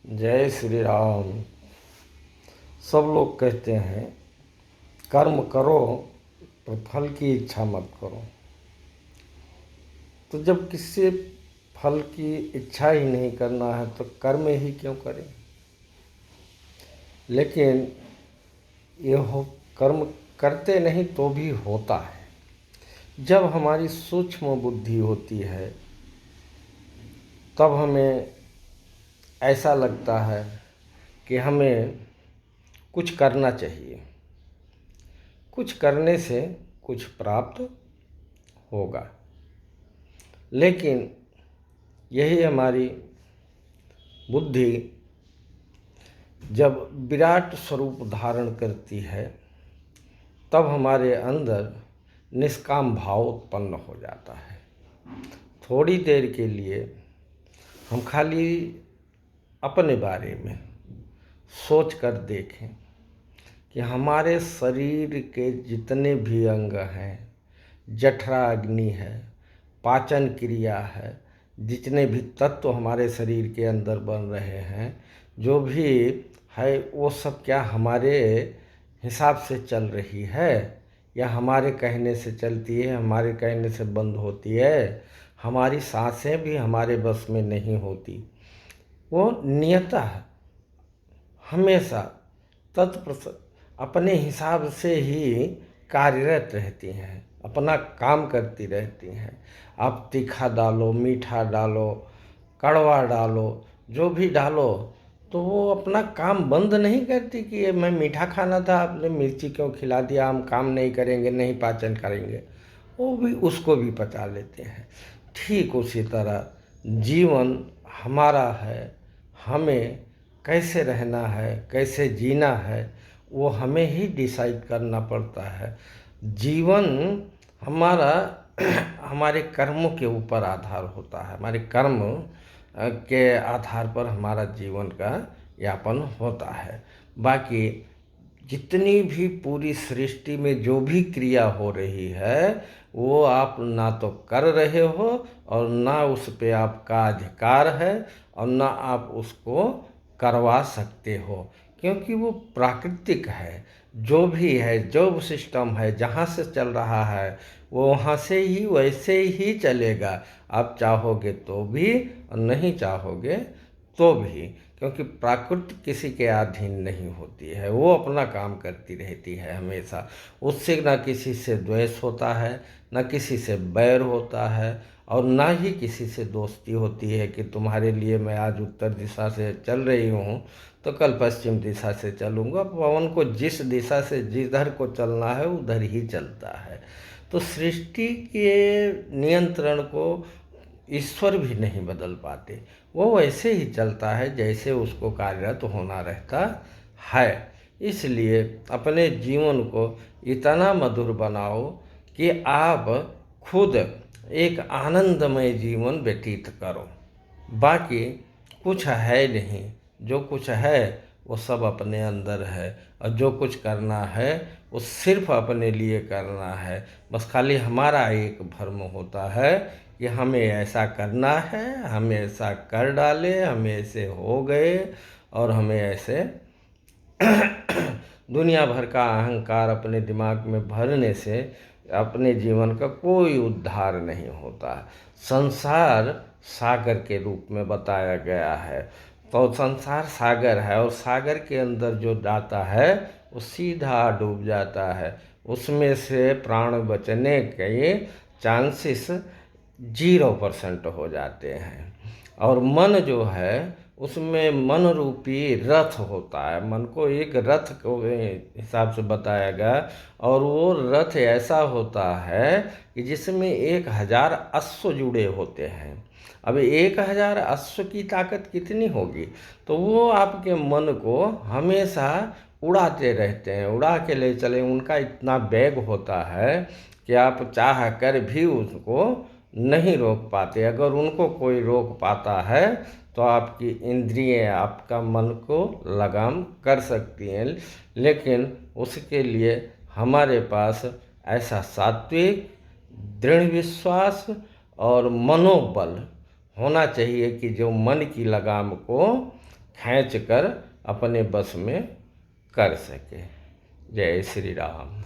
जय श्री राम। सब लोग कहते हैं कर्म करो पर फल की इच्छा मत करो। तो जब किसी फल की इच्छा ही नहीं करना है तो कर्म ही क्यों करें। लेकिन ये हो कर्म करते नहीं तो भी होता है। जब हमारी सूक्ष्म बुद्धि होती है तब हमें ऐसा लगता है कि हमें कुछ करना चाहिए, कुछ करने से कुछ प्राप्त होगा। लेकिन यही हमारी बुद्धि जब विराट स्वरूप धारण करती है तब हमारे अंदर निष्काम भाव उत्पन्न हो जाता है। थोड़ी देर के लिए हम खाली अपने बारे में सोच कर देखें कि हमारे शरीर के जितने भी अंग हैं, जठरा अग्नि है, पाचन क्रिया है, जितने भी तत्व हमारे शरीर के अंदर बन रहे हैं, जो भी है वो सब क्या हमारे हिसाब से चल रही है या हमारे कहने से चलती है, हमारे कहने से बंद होती है। हमारी सांसें भी हमारे बस में नहीं होती, वो नियतः हमेशा तत्प्रसन्न अपने हिसाब से ही कार्यरत रहती हैं, अपना काम करती रहती हैं। आप तीखा डालो, मीठा डालो, कड़वा डालो, जो भी डालो, तो वो अपना काम बंद नहीं करती कि ये मैं मीठा खाना था, आपने मिर्ची क्यों खिला दिया, हम काम नहीं करेंगे, नहीं पाचन करेंगे। वो भी उसको भी पचा लेते हैं। ठीक उसी तरह जीवन हमारा है, हमें कैसे रहना है, कैसे जीना है, वो हमें ही डिसाइड करना पड़ता है। जीवन हमारा हमारे कर्मों के ऊपर आधार होता है। हमारे कर्म के आधार पर हमारा जीवन का यापन होता है। बाकी जितनी भी पूरी सृष्टि में जो भी क्रिया हो रही है वो आप ना तो कर रहे हो और ना उस पे आपका अधिकार है और ना आप उसको करवा सकते हो, क्योंकि वो प्राकृतिक है। जो भी है, जो सिस्टम है, जहाँ से चल रहा है वो वहाँ से ही वैसे ही चलेगा। आप चाहोगे तो भी और नहीं चाहोगे तो भी, क्योंकि प्रकृति किसी के अधीन नहीं होती है, वो अपना काम करती रहती है हमेशा। उससे ना किसी से द्वेष होता है, ना किसी से बैर होता है और ना ही किसी से दोस्ती होती है कि तुम्हारे लिए मैं आज उत्तर दिशा से चल रही हूँ तो कल पश्चिम दिशा से चलूँगा। पवन को जिस दिशा से जिधर को चलना है उधर ही चलता है। तो सृष्टि के नियंत्रण को ईश्वर भी नहीं बदल पाते, वो वैसे ही चलता है जैसे उसको कार्यरत होना रहता है। इसलिए अपने जीवन को इतना मधुर बनाओ कि आप खुद एक आनंदमय जीवन व्यतीत करो। बाकी कुछ है नहीं, जो कुछ है वो सब अपने अंदर है और जो कुछ करना है वो सिर्फ अपने लिए करना है। बस खाली हमारा एक भ्रम होता है कि हमें ऐसा करना है, हमें ऐसा कर डाले, हमें ऐसे हो गए और हमें ऐसे दुनिया भर का अहंकार अपने दिमाग में भरने से अपने जीवन का कोई उद्धार नहीं होता। संसार सागर के रूप में बताया गया है, तो संसार सागर है और सागर के अंदर जो जाता है वो सीधा डूब जाता है। उसमें से प्राण बचने के चांसेस 0% हो जाते हैं। और मन जो है उसमें मन रूपी रथ होता है। मन को एक रथ को हिसाब से बताया गया और वो रथ ऐसा होता है कि जिसमें 1000 अश्व जुड़े होते हैं। अब 1000 अश्व की ताकत कितनी होगी, तो वो आपके मन को हमेशा उड़ाते रहते हैं, उड़ा के ले चले। उनका इतना वेग होता है कि आप चाह कर भी उसको नहीं रोक पाते। अगर उनको कोई रोक पाता है तो आपकी इंद्रियां, आपका मन को लगाम कर सकती हैं। लेकिन उसके लिए हमारे पास ऐसा सात्विक दृढ़ विश्वास और मनोबल होना चाहिए कि जो मन की लगाम को खींच कर अपने बस में कर सके। जय श्री राम।